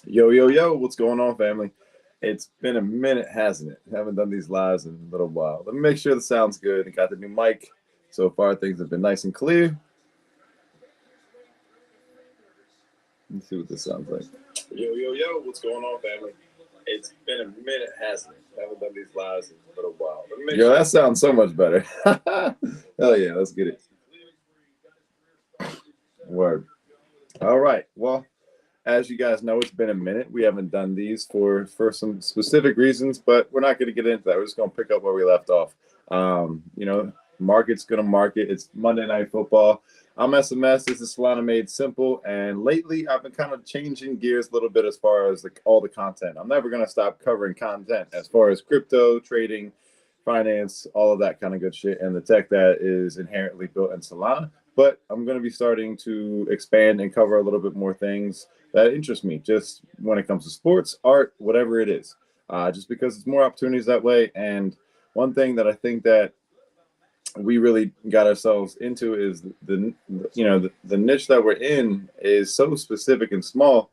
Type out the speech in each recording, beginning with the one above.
Yo, yo, yo, what's going on, family? It's been a minute, hasn't it? Haven't done these lives in a little while. Let me make sure the sound's good. I got the new mic. So far, things have been nice and clear. Let's see what this sounds like. Yo, yo, yo, what's going on, family? It's been a minute, hasn't it? Haven't done these lives in a little while. Yo, that sounds so much better. Hell yeah, let's get it. Word. All right, well, as you guys know, it's been a minute. We haven't done these for some specific reasons, but we're not going to get into that. We're just going to pick up where we left off. Market's going to market. It's Monday Night Football. I'm SMS. This is Solana Made Simple. And lately, I've been kind of changing gears a little bit as far as all the content. I'm never going to stop covering content as far as crypto, trading, finance, all of that kind of good shit, and the tech that is inherently built in Solana. But I'm going to be starting to expand and cover a little bit more things that interest me, just when it comes to sports, art, whatever it is, just because it's more opportunities that way. And one thing that I think that we really got ourselves into is the niche that we're in is so specific and small.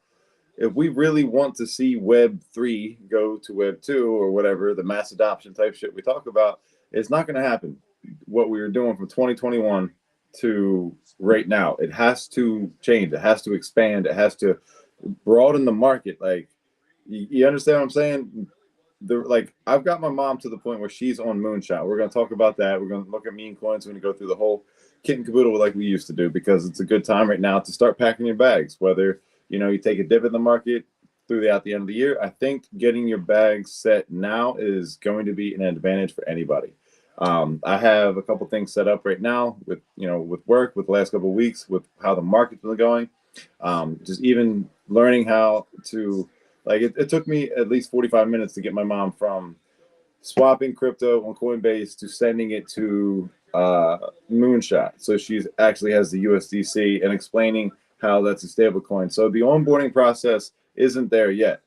If we really want to see Web3 go to Web2 or whatever, the mass adoption type shit we talk about, it's not going to happen. What we were doing from 2021 to right now, it has to change. It has to expand. It has to broaden the market. Like, you understand what I'm saying? I've got my mom to the point where she's on Moonshot. We're going to talk about that. We're going to look at meme coins. We're going to go through the whole kit and caboodle like we used to do, because it's a good time right now to start packing your bags. Whether you take a dip in the market throughout the end of the year, I think getting your bags set now is going to be an advantage for anybody. I have a couple things set up right now with work, with the last couple of weeks, with how the market's been going. Just even learning how to, it took me at least 45 minutes to get my mom from swapping crypto on Coinbase to sending it to Moonshot. So she actually has the USDC, and explaining how that's a stable coin. So the onboarding process isn't there yet.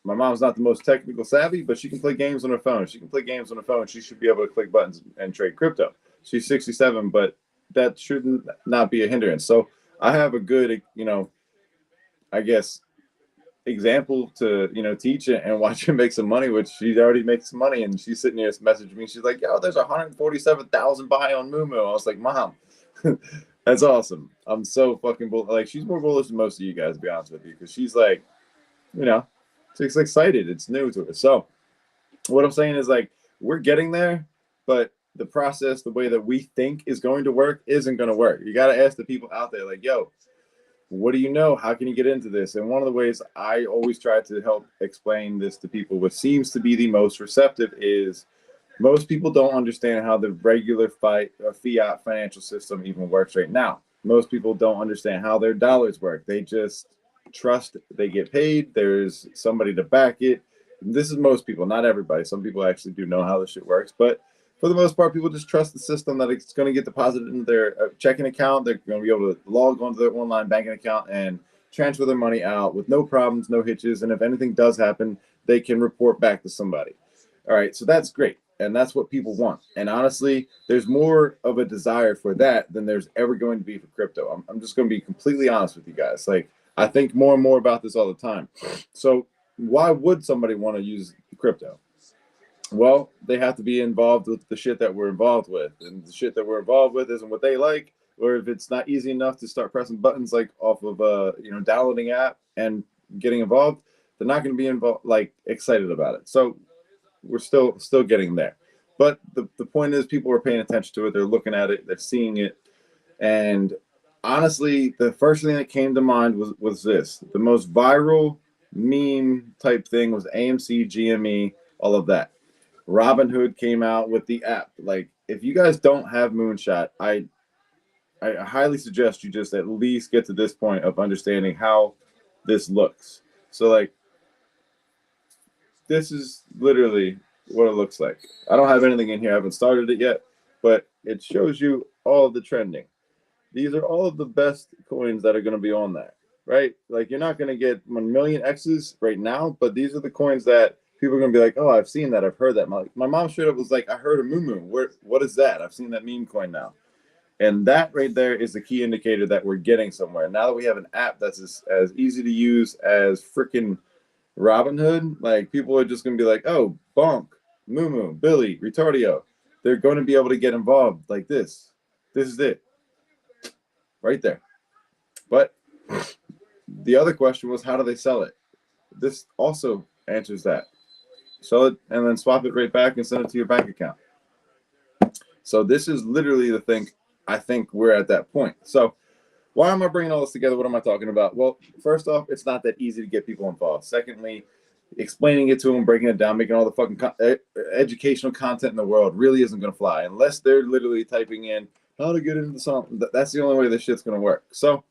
My mom's not the most technical savvy, but she can play games on her phone. She can play games on her phone. She should be able to click buttons and trade crypto. She's 67, but that shouldn't not be a hindrance. So I have a good, I guess, example to, teach it and watch her make some money, which she already makes some money. And she's sitting here messaging me. She's like, yo, there's 147,000 buy on Moomoo. I was like, Mom, that's awesome. I'm so fucking she's more bullish than most of you guys, to be honest with you, because she's like, she's excited. It's new to her. So what I'm saying is, we're getting there, but the process, the way that we think is going to work, isn't going to work. You got to ask the people out there, yo, what do you know? How can you get into this? And one of the ways I always try to help explain this to people, what seems to be the most receptive, is most people don't understand how the regular fiat financial system even works right now. Most people don't understand how their dollars work. They just trust they get paid. There's somebody to back it. This is most people, not everybody. Some people actually do know how this shit works, but for the most part, people just trust the system that it's going to get deposited into their checking account. They're going to be able to log onto their online banking account and transfer their money out with no problems, no hitches. And if anything does happen, they can report back to somebody. All right, so that's great. And that's what people want. And honestly, there's more of a desire for that than there's ever going to be for crypto. I'm just going to be completely honest with you guys. I think more and more about this all the time. So why would somebody want to use crypto? Well, they have to be involved with the shit that we're involved with. And the shit that we're involved with isn't what they like. or if it's not easy enough to start pressing buttons like off of downloading app and getting involved, they're not going to be involved like excited about it. So we're still getting there. But the point is, people are paying attention to it. They're looking at it. They're seeing it. And honestly, the first thing that came to mind was this. The most viral meme type thing was AMC, GME, all of that. Robinhood came out with the app. Like, if you guys don't have Moonshot, I highly suggest you just at least get to this point of understanding how this looks. So, like, this is literally what it looks like. I don't have anything in here. I haven't started it yet, but it shows you all of the trending. These are all of the best coins that are going to be on that, right? Like, you're not going to get 1 million X's right now, but these are the coins that people are going to be like, oh, I've seen that. I've heard that. My mom straight up was like, I heard a moo. What is that? I've seen that meme coin now. And that right there is the key indicator that we're getting somewhere. Now that we have an app that's as easy to use as freaking Robinhood, like, people are just going to be like, oh, Bonk, Moo, Billy, Retardio. They're going to be able to get involved like this. This is it. Right there. But the other question was, how do they sell it? This also answers that. Sell it and then swap it right back and send it to your bank account. So this is literally the thing. I think we're at that point. So why am I bringing all this together? What am I talking about? Well, first off, it's not that easy to get people involved. Secondly, explaining it to them, breaking it down, making all the fucking educational content in the world really isn't going to fly unless they're literally typing in how to get into something. That's the only way this shit's going to work. So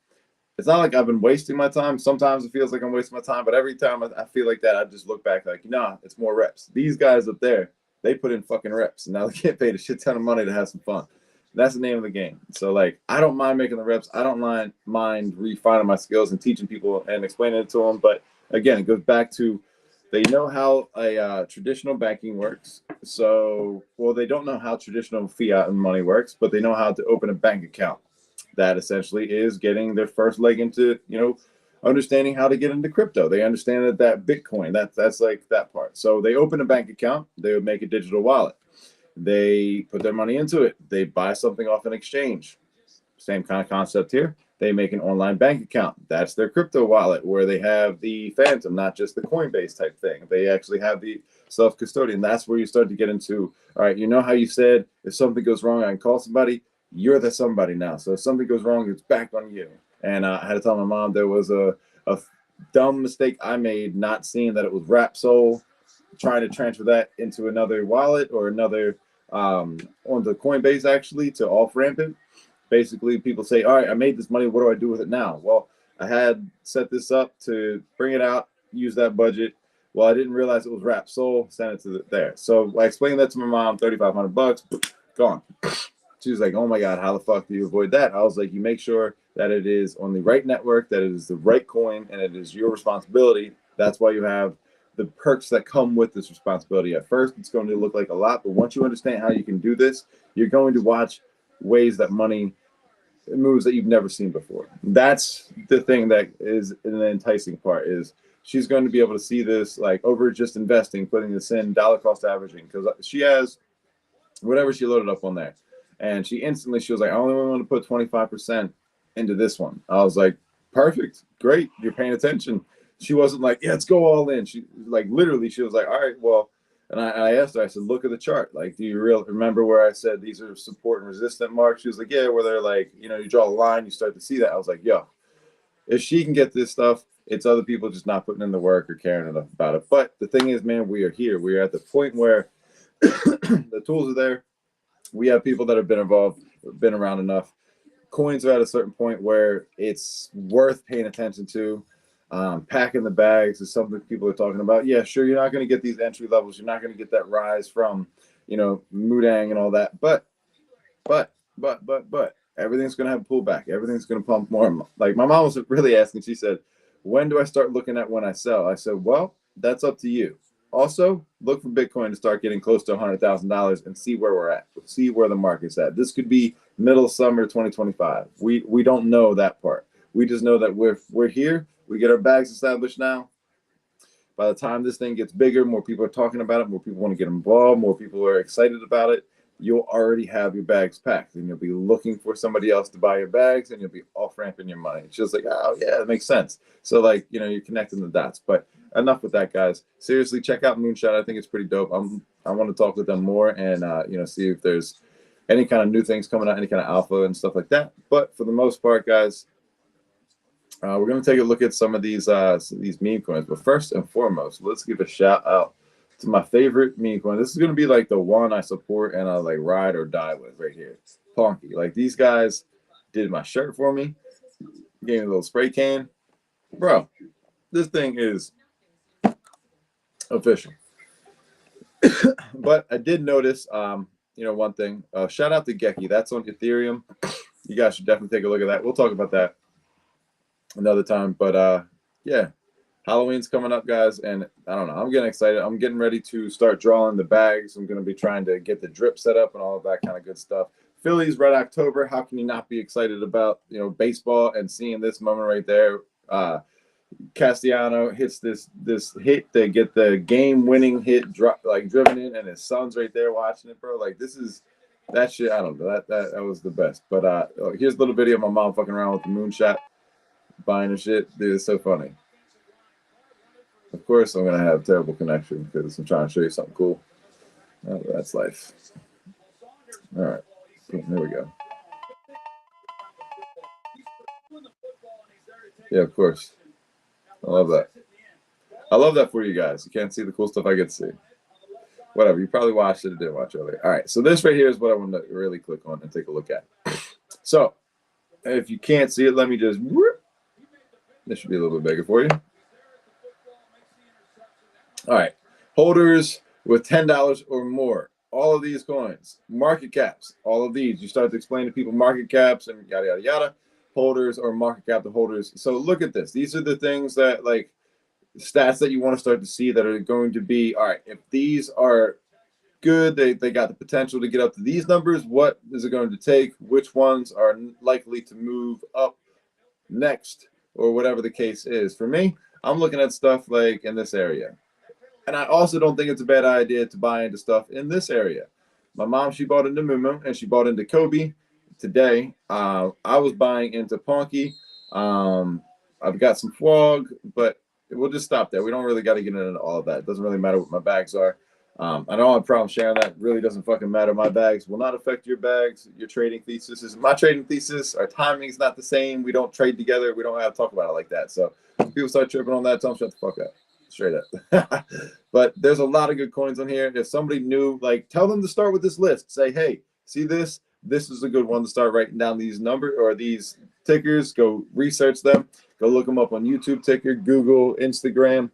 it's not like I've been wasting my time. Sometimes it feels like I'm wasting my time, but every time I feel like that, I just look back like, nah, it's more reps. These guys up there, they put in fucking reps, and now they get paid a shit ton of money to have some fun. That's the name of the game. So, like, I don't mind making the reps. I don't mind refining my skills and teaching people and explaining it to them. But again, it goes back to they know how a traditional banking works. So, well, they don't know how traditional fiat and money works, but they know how to open a bank account. That essentially is getting their first leg into, understanding how to get into crypto. They understand that Bitcoin, that's like that part. So they open a bank account. They would make a digital wallet. They put their money into it. They buy something off an exchange. Same kind of concept here. They make an online bank account. That's their crypto wallet where they have the Phantom, not just the Coinbase type thing. They actually have the self-custodian. That's where you start to get into, all right, you know how you said if something goes wrong, I can call somebody? You're the somebody now. So if something goes wrong, it's back on you. And I had to tell my mom there was a dumb mistake I made not seeing that it was Rapsol, trying to transfer that into another wallet or another on the Coinbase actually to off ramp it. Basically, people say, all right, I made this money. What do I do with it now? Well, I had set this up to bring it out, use that budget. Well, I didn't realize it was Rapsol, sent it to there. So I explained that to my mom, $3,500, gone. She was like, oh my God, how the fuck do you avoid that? I was like, you make sure that it is on the right network, that it is the right coin, and it is your responsibility. That's why you have the perks that come with this responsibility. At first, it's going to look like a lot, but once you understand how you can do this, you're going to watch ways that money moves that you've never seen before. That's the thing that is an enticing part is she's going to be able to see this like over just investing, putting this in dollar cost averaging, because she has whatever she loaded up on there. And she was like, I only want to put 25% into this one. I was like, perfect, great, you're paying attention. She wasn't like, yeah, let's go all in. She like literally, she was like, all right, well, and I asked her, I said, look at the chart. Like, do you remember where I said these are support and resistant marks? She was like, yeah, where they're like, you draw a line, you start to see that. I was like, yo, if she can get this stuff, it's other people just not putting in the work or caring enough about it. But the thing is, man, we are here. We are at the point where the tools are there. We have people that have been involved, been around enough. Coins are at a certain point where it's worth paying attention to. Packing the bags is something people are talking about. Yeah, sure, you're not going to get these entry levels. You're not going to get that rise from, Mudang and all that. But, everything's going to have a pullback. Everything's going to pump more. Like, my mom was really asking. She said, when do I start looking at when I sell? I said, well, that's up to you. Also, look for Bitcoin to start getting close to $100,000 and see where we're at. See where the market's at. This could be middle summer 2025. We don't know that part. We just know that we're here. We get our bags established now. By the time this thing gets bigger, more people are talking about it. More people want to get involved. More people are excited about it. you'll already have your bags packed, and you'll be looking for somebody else to buy your bags, and you'll be off ramping your money. It's just like, oh yeah, that makes sense. So like, you're connecting the dots. But enough with that, guys. Seriously, check out Moonshot. I think it's pretty dope. I want to talk with them more and see if there's any kind of new things coming out, any kind of alpha and stuff like that. But for the most part, guys, we're going to take a look at some of these meme coins. But first and foremost, let's give a shout out to my favorite meme coin. This is going to be like the one I support and I like ride or die with right here. Ponky. Like, these guys did my shirt for me. Gave me a little spray can. Bro, this thing is official. But I did notice, one thing. Shout out to Geki. That's on Ethereum. You guys should definitely take a look at that. We'll talk about that another time. But yeah, Halloween's coming up, guys, and I don't know. I'm getting excited. I'm getting ready to start drawing the bags. I'm going to be trying to get the drip set up and all of that kind of good stuff. Phillies, Red October. How can you not be excited about baseball and seeing this moment right there? Castellano hits this hit. They get the game-winning hit, driven in, and his son's right there watching it, bro. Like, this is that shit. I don't know. That was the best. But here's a little video of my mom fucking around with the moonshot, buying the shit. Dude, it's so funny. Of course, I'm gonna have terrible connection because I'm trying to show you something cool. Oh, that's life. All right, cool. There we go. Yeah, of course. I love that. I love that for you guys. You can't see the cool stuff I get to see. Whatever. You probably watched it or didn't watch it earlier. All right. So this right here is what I want to really click on and take a look at. So if you can't see it, let me just whoop. This should be a little bit bigger for you. All right. Holders with $10 or more. All of these coins. Market caps. All of these. You start to explain to people market caps and yada, yada, yada. Holders or market cap the holders. So look at this. These are the things that, like, stats that you want to start to see that are going to be, all right, if these are good, they got the potential to get up to these numbers, what is it going to take? Which ones are likely to move up next, or whatever the case is. For me, I'm looking at stuff like in this area. And I also don't think it's a bad idea to buy into stuff in this area. My mom, she bought into Mumu and she bought into Kobe. Today, I was buying into Ponky. I've got some Frog, but we'll just stop there. We don't really got to get into all of that. It doesn't really matter what my bags are. I don't have a problem sharing that. It really doesn't fucking matter. My bags will not affect your bags. Your trading thesis is my trading thesis. Our timing is not the same. We don't trade together. We don't have to talk about it like that. So if people start tripping on that, tell them shut the fuck up. Straight up. But there's a lot of good coins on here. If somebody new, like, tell them to start with this list. Say, hey, see this? This is a good one to start writing down these numbers or these tickers. Go research them. Go look them up on YouTube ticker, Google, Instagram.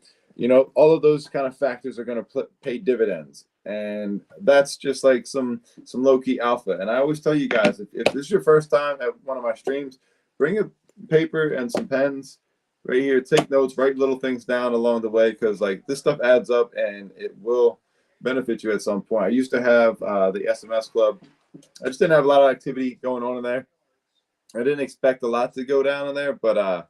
All of those kind of factors are going to pay dividends. And that's just like some low-key alpha. And I always tell you guys, if this is your first time at one of my streams, bring a paper and some pens right here. Take notes, write little things down along the way, because like this stuff adds up and it will benefit you at some point. I used to have the SMS club. I just didn't have a lot of activity going on in there. I didn't expect a lot to go down in there, but I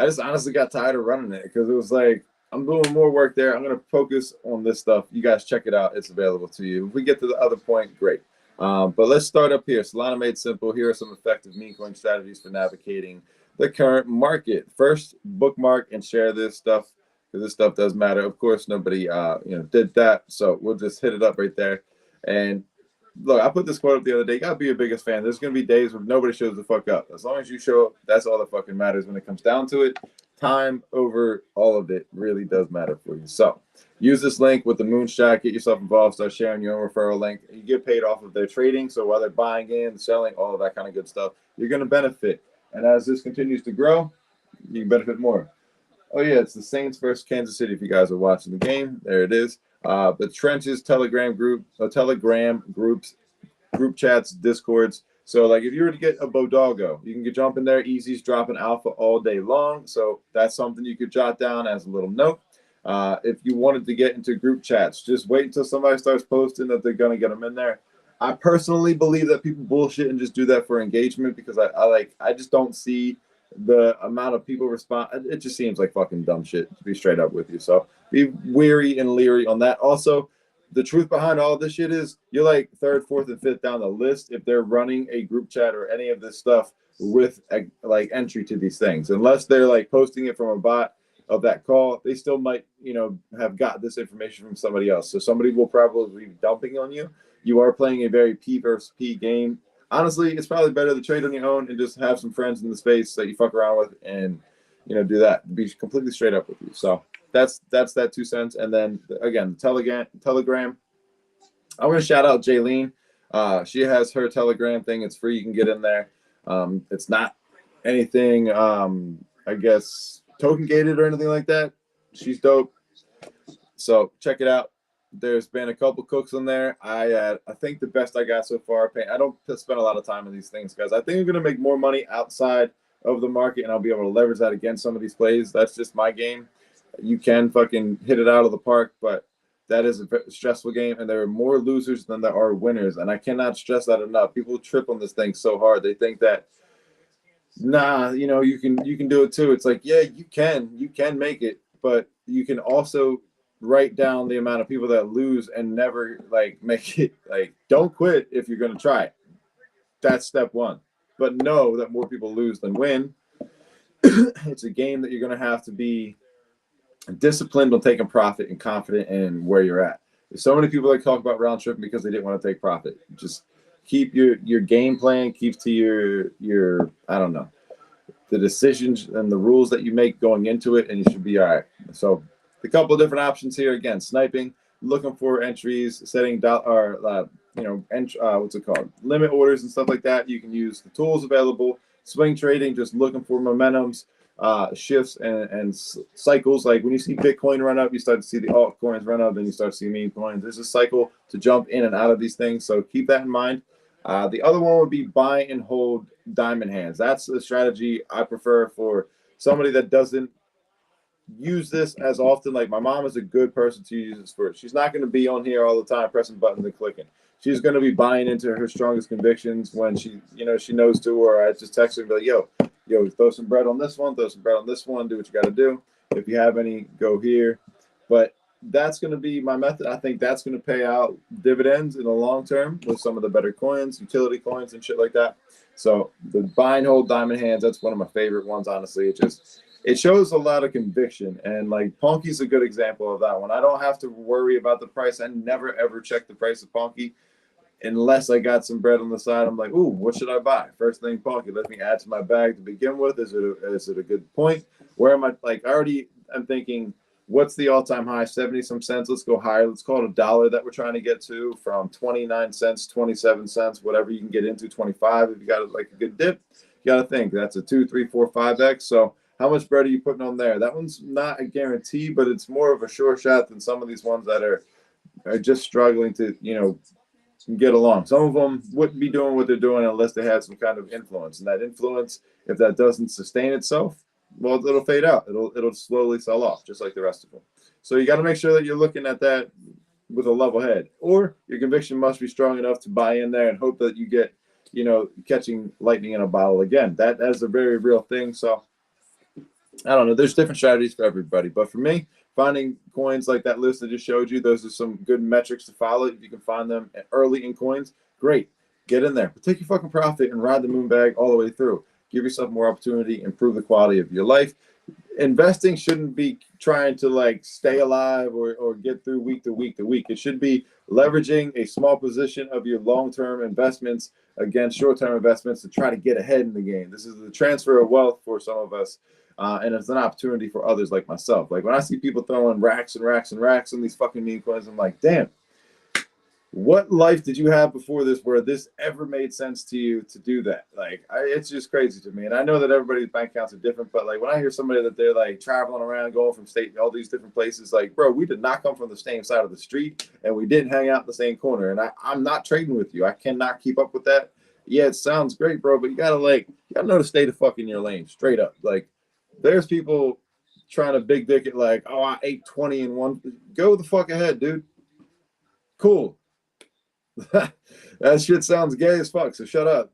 just honestly got tired of running it because it was like, I'm doing more work there. I'm going to focus on this stuff. You guys check it out. It's available to you. If we get to the other point, great. But let's start up here. Solana made simple. Here are some effective meme coin strategies for navigating the current market. First, bookmark and share this stuff because this stuff does matter. Of course, nobody did that, so we'll just hit it up right there. And look, I put this quote up the other day. You gotta be your biggest fan. There's gonna be days where nobody shows the fuck up. As long as you show up, that's all that fucking matters when it comes down to it. Time over all of it really does matter for you. So use this link with the moonshot. Get yourself involved. Start sharing your own referral link. You get paid off of their trading. So while they're buying in, selling, all of that kind of good stuff, you're gonna benefit. And as this continues to grow, you can benefit more. Oh yeah, it's the Saints versus Kansas City. If you guys are watching the game, there it is. The Trenches Telegram groups, group chats, Discords. So like if you were to get a Bodoggo, you can jump in there. Easy's dropping alpha all day long. So that's something you could jot down as a little note. If you wanted to get into group chats, just wait until somebody starts posting that they're gonna get them in there. I personally believe that people bullshit and just do that for engagement because I just don't see the amount of people respond. It just seems like fucking dumb shit, to be straight up with you. So be weary and leery on that. Also, the truth behind all this shit is you're like third, fourth, and fifth down the list if they're running a group chat or any of this stuff with like entry to these things. Unless they're like posting it from a bot of that call, they still might, have got this information from somebody else. So somebody will probably be dumping on you. You are playing a very P versus P game. Honestly, it's probably better to trade on your own and just have some friends in the space that you fuck around with and, do that. Be completely straight up with you. So that's that 2 cents. And then again, Telegram. I want to shout out Jaylene. She has her Telegram thing. It's free. You can get in there. It's not anything, I guess, token gated or anything like that. She's dope. So check it out. There's been a couple cooks in there. I think the best I got so far. I don't spend a lot of time on these things because I think I'm going to make more money outside of the market, and I'll be able to leverage that against some of these plays. That's just my game. You can fucking hit it out of the park, but that is a stressful game, and there are more losers than there are winners, and I cannot stress that enough. People trip on this thing so hard. They think that, you can do it too. It's like, yeah, you can make it, but you can also write down the amount of people that lose and never make it. Like, don't quit if you're going to try it. That's step one. But know that more people lose than win. It's a game that you're going to have to be disciplined on taking profit and confident in where you're at. There's so many people that talk about round tripping because they didn't want to take profit. Just keep your game plan, keep to your I don't know, the decisions and the rules that you make going into it, and you should be all right. So a couple of different options here. Again, sniping, looking for entries, setting what's it called? Limit orders and stuff like that. You can use the tools available. Swing trading, just looking for momentums, shifts and cycles. Like when you see Bitcoin run up, you start to see the altcoins run up, and you start to see meme coins. There's a cycle to jump in and out of these things, so keep that in mind. The other one would be buy and hold diamond hands. That's the strategy I prefer for somebody that doesn't use this as often. Like my mom is a good person to use this for. She's not going to be on here all the time pressing buttons and clicking. She's going to be buying into her strongest convictions when she knows to, or I just text her and be like, yo, throw some bread on this one, do what you got to do. If you have any, go here. But that's going to be my method. I think that's going to pay out dividends in the long term with some of the better coins, utility coins and shit like that. So the buy and hold diamond hands, that's one of my favorite ones, honestly. It shows a lot of conviction, and like Ponky's a good example of that one. I don't have to worry about the price. I never ever check the price of Ponky unless I got some bread on the side. I'm like, ooh, what should I buy? First thing, Ponky, let me add to my bag to begin with. Is it a good point? Where am I? Like, I'm thinking, what's the all-time high? 70 some cents. Let's go higher. Let's call it $1 that we're trying to get to, from 29 cents, 27 cents, whatever you can get into, 25. If you got like a good dip, you got to think that's a 2, 3, 4, 5x. So how much bread are you putting on there? That one's not a guarantee, but it's more of a sure shot than some of these ones that are just struggling to, get along. Some of them wouldn't be doing what they're doing unless they had some kind of influence. And that influence, if that doesn't sustain itself, well, it'll fade out. It'll slowly sell off, just like the rest of them. So you got to make sure that you're looking at that with a level head, or your conviction must be strong enough to buy in there and hope that you get, catching lightning in a bottle again. That's a very real thing. So I don't know. There's different strategies for everybody, but for me, finding coins like that list I just showed you, those are some good metrics to follow. If you can find them early in coins, great. Get in there. But take your fucking profit and ride the moon bag all the way through. Give yourself more opportunity, improve the quality of your life. Investing shouldn't be trying to stay alive or get through week to week to week. It should be leveraging a small position of your long-term investments against short-term investments to try to get ahead in the game. This is the transfer of wealth for some of us. And it's an opportunity for others like myself. Like when I see people throwing racks and racks and racks on these fucking meme coins, I'm like, damn, what life did you have before this where this ever made sense to you to do that? It's just crazy to me. And I know that everybody's bank accounts are different, but when I hear somebody that they're traveling around, going from state, all these different places, bro, we did not come from the same side of the street and we didn't hang out in the same corner. And I'm not trading with you. I cannot keep up with that. Yeah, it sounds great, bro, but you gotta know to stay the fuck in your lane, straight up. There's people trying to big dick it I ate 20 in one. Go the fuck ahead, dude. Cool. That shit sounds gay as fuck, so shut up.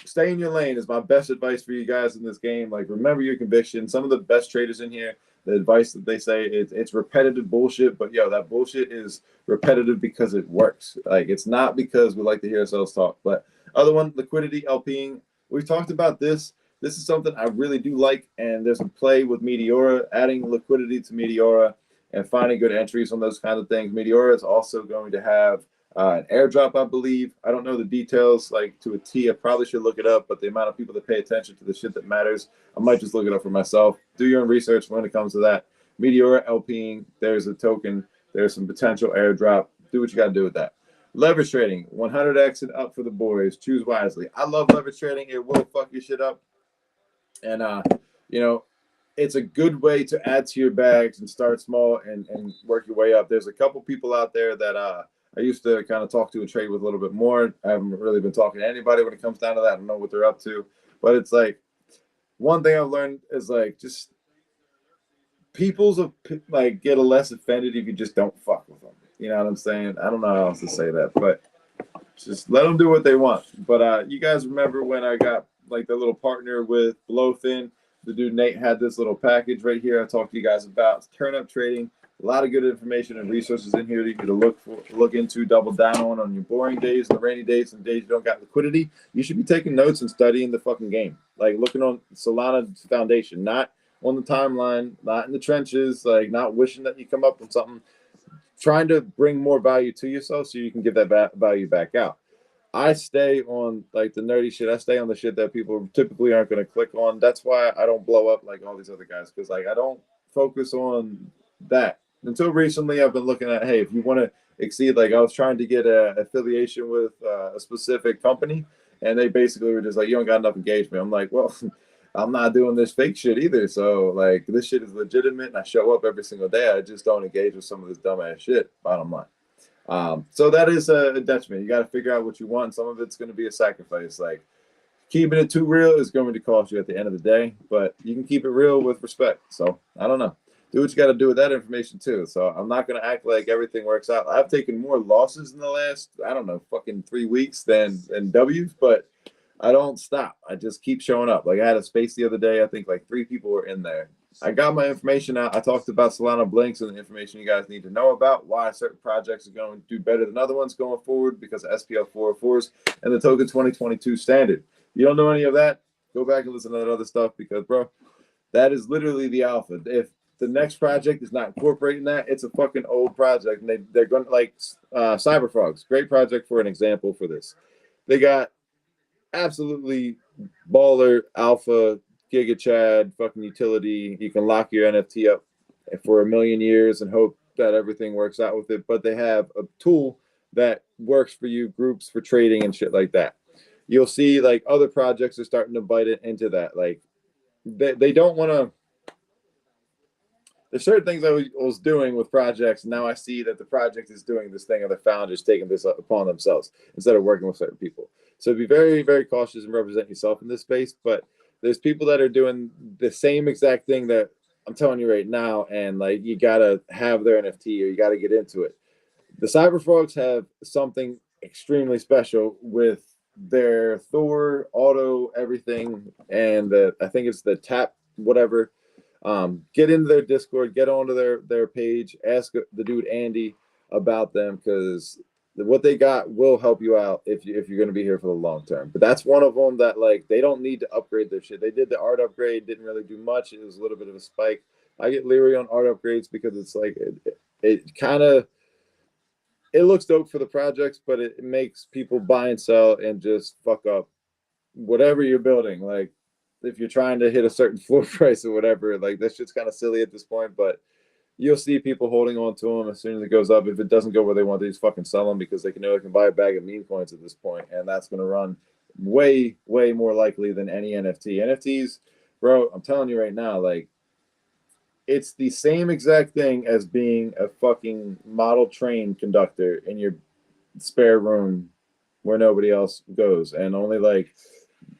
Stay in your lane is my best advice for you guys in this game. Remember your conviction. Some of the best traders in here, the advice that they say. It's repetitive bullshit, but yo, that bullshit is repetitive because it works. Like, it's not because we like to hear ourselves talk. But other one, liquidity, LPing. We've talked about this. This is something I really do like, and there's a play with Meteora, adding liquidity to Meteora and finding good entries on those kind of things. Meteora is also going to have an airdrop, I believe. I don't know the details like to a T. I probably should look it up, but the amount of people that pay attention to the shit that matters, I might just look it up for myself. Do your own research when it comes to that. Meteora, LPing, there's a token, there's some potential airdrop. Do what you got to do with that. Leverage trading, 100x and up for the boys. Choose wisely. I love leverage trading. It will fuck your shit up. And, you know, it's a good way to add to your bags and start small and work your way up. There's a couple people out there that I used to kind of talk to and trade with a little bit more. I haven't really been talking to anybody when it comes down to that. I don't know what they're up to. But it's like, one thing I've learned is like, just people's like get less offended if you just don't fuck with them. You know what I'm saying? I don't know how else to say that, but just let them do what they want. But you guys remember when I got like the little partner with Blowthin? The dude Nate had this little package right here I talked to you guys about. It's turn up trading. A lot of good information and resources in here that you can look into, double down on your boring days, the rainy days, and days you don't got liquidity. You should be taking notes and studying the fucking game. Like looking on Solana's foundation, not on the timeline, not in the trenches, like not wishing that you come up with something. Trying to bring more value to yourself so you can give that value back out. I stay on like the nerdy shit. I stay on the shit that people typically aren't going to click on. That's why I don't blow up like all these other guys, because like I don't focus on that. Until recently, I've been looking at, hey, if you want to exceed, like I was trying to get an affiliation with a specific company, and they basically were just like, you don't got enough engagement. I'm like, well, I'm not doing this fake shit either. So like this shit is legitimate, and I show up every single day. I just don't engage with some of this dumbass shit. Bottom line. So that is a detriment. You got to figure out what you want. Some of it's going to be a sacrifice. Like keeping it too real is going to cost you at the end of the day, but you can keep it real with respect. So I don't know. Do what you got to do with that information too. So I'm not going to act like everything works out. I've taken more losses in the last, I don't know, fucking 3 weeks than W's, but I don't stop. I just keep showing up. Like I had a space the other day. I think like 3 people were in there. I got my information out. I talked about Solana Blinks and the information you guys need to know about, why certain projects are going to do better than other ones going forward because of SPL 404s and the Token 2022 standard. You don't know any of that? Go back and listen to that other stuff because, bro, that is literally the alpha. If the next project is not incorporating that, it's a fucking old project. And they're going to like Cyberfrogs. Great project for an example for this. They got absolutely baller alpha Giga Chad fucking utility. You can lock your NFT up for 1 million years and hope that everything works out with it. But they have a tool that works for you, groups for trading and shit like that. You'll see like other projects are starting to bite it into that. Like they don't want to. There's certain things I was doing with projects. And now I see that the project is doing this thing, and the founders taking this upon themselves instead of working with certain people. So be very, very cautious and represent yourself in this space. But there's people that are doing the same exact thing that I'm telling you right now, and like you gotta have their NFT or you gotta get into it. The Cyberfrogs have something extremely special with their Thor auto everything, and I think it's the tap whatever. Get into their Discord, get onto their page, ask the dude Andy about them because what they got will help you out if you're going to be here for the long term. But that's one of them that like they don't need to upgrade their shit. They did the art upgrade, didn't really do much. It was a little bit of a spike. I get leery on art upgrades because it's like it kind of it looks dope for the projects, but it makes people buy and sell and just fuck up whatever you're building. Like if you're trying to hit a certain floor price or whatever, like that shit's kind of silly at this point, but you'll see people holding on to them as soon as it goes up. If it doesn't go where they want, they just fucking sell them because they know they can buy a bag of meme coins at this point, and that's going to run way, way more likely than any NFT. NFTs, bro, I'm telling you right now, like it's the same exact thing as being a fucking model train conductor in your spare room where nobody else goes, and only like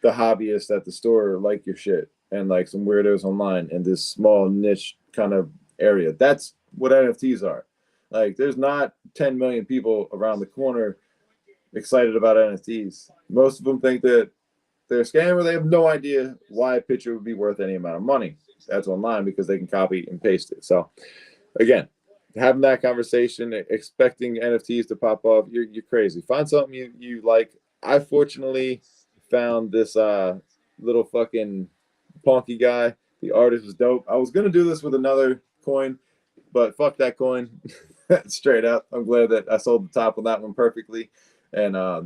the hobbyists at the store like your shit, and like some weirdos online in this small niche kind of area. That's what NFTs are. Like there's not 10 million people around the corner excited about NFTs. Most of them think that they're a scammer. They have no idea why a picture would be worth any amount of money. That's online because they can copy and paste it. So again, having that conversation, expecting NFTs to pop off, you're crazy. Find something you like. I fortunately found this little fucking Ponky guy. The artist was dope. I was gonna do this with another coin, but fuck that coin. Straight up. I'm glad that I sold the top on that one perfectly. And I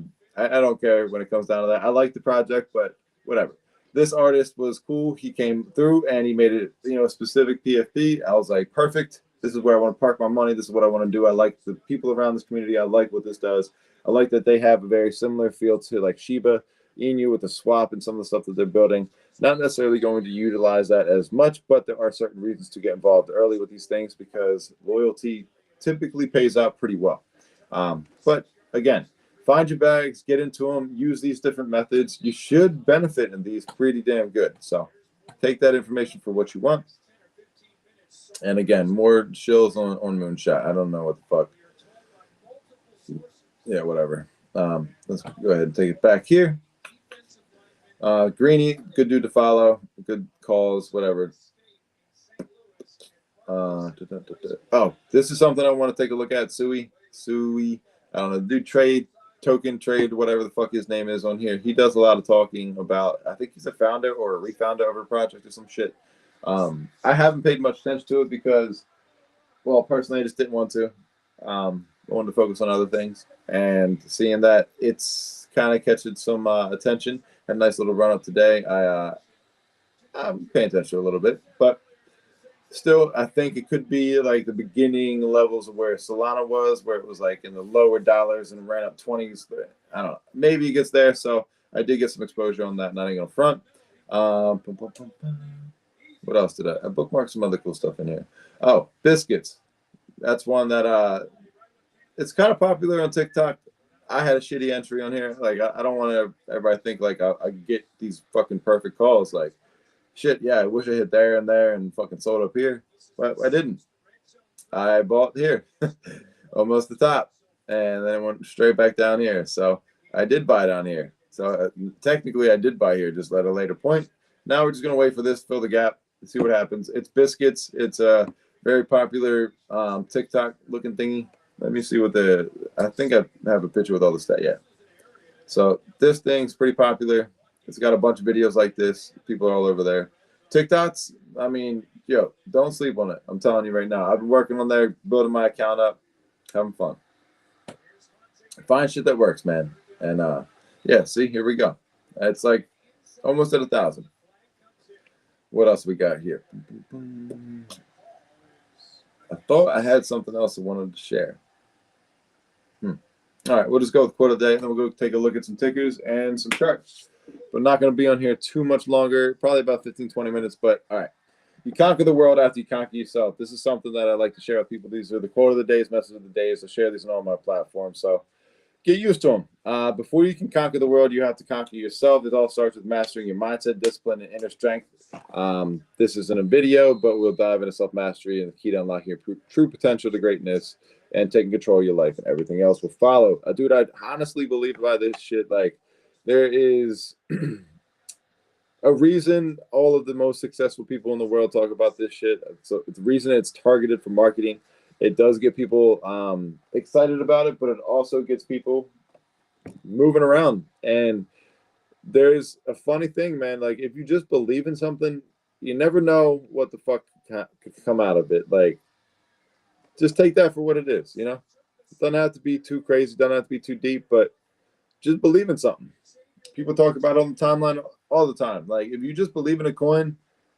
don't care when it comes down to that. I like the project, but whatever. This artist was cool. He came through and he made it, a specific PFP. I was like, perfect. This is where I want to park my money. This is what I want to do. I like the people around this community. I like what this does. I like that they have a very similar feel to like Shiba Inu with the swap and some of the stuff that they're building. Not necessarily going to utilize that as much, but there are certain reasons to get involved early with these things because loyalty typically pays out pretty well. But again, find your bags, get into them, use these different methods. You should benefit in these pretty damn good. So take that information for what you want. And again, more shills on Moonshot. I don't know what the fuck. Yeah, whatever. Let's go ahead and take it back here. Greeny, good dude to follow. Good calls, whatever. Oh, this is something I want to take a look at. Sui. I don't know. Do trade, token trade, whatever the fuck his name is on here. He does a lot of talking about, I think he's a founder or a refounder of a project or some shit. I haven't paid much attention to it because, well, personally, I just didn't want to. I wanted to focus on other things. And seeing that it's kind of catching some attention. Had a nice little run up today. I'm paying attention a little bit, but still, I think it could be like the beginning levels of where Solana was, where it was like in the lower dollars and ran up 20s. But I don't know. Maybe it gets there. So I did get some exposure on that. Not even gonna front. What else did I bookmarked some other cool stuff in here? Oh, biscuits. That's one that it's kind of popular on TikTok. I had a shitty entry on here. Like I don't want to everybody think like I get these fucking perfect calls. Like shit, yeah, I wish I hit there and fucking sold up here, but I didn't. I bought here, almost the top, and then it went straight back down here. So I did buy down here. So technically I did buy here, just at a later point. Now we're just gonna wait for this, fill the gap, and see what happens. It's biscuits. It's a very popular TikTok looking thingy. Let me see what I think I have a picture with all the stat. Yeah. So this thing's pretty popular. It's got a bunch of videos like this. People are all over there. TikToks, I mean, yo, don't sleep on it. I'm telling you right now. I've been working on there, building my account up, having fun. Find shit that works, man. And yeah, see, here we go. It's like almost at 1,000. What else we got here? I thought I had something else I wanted to share. All right, we'll just go with quote of the day, and then we'll go take a look at some tickers and some charts. But not going to be on here too much longer, probably about 15, 20 minutes. But all right, you conquer the world after you conquer yourself. This is something that I like to share with people. These are the quote of the days, message of the days. I share these on all my platforms. So get used to them. Before you can conquer the world, you have to conquer yourself. It all starts with mastering your mindset, discipline, and inner strength. This isn't a video, but we'll dive into self-mastery and the key to unlocking your true potential to greatness and taking control of your life, and everything else will follow. Dude, I honestly believe by this shit. Like, there is a reason all of the most successful people in the world talk about this shit. So the reason it's targeted for marketing. It does get people excited about it, but it also gets people moving around. And there's a funny thing, man. Like, if you just believe in something, you never know what the fuck could come out of it. Like, just take that for what it is, you know? It doesn't have to be too crazy, doesn't have to be too deep, but just believe in something. People talk about it on the timeline all the time. Like, if you just believe in a coin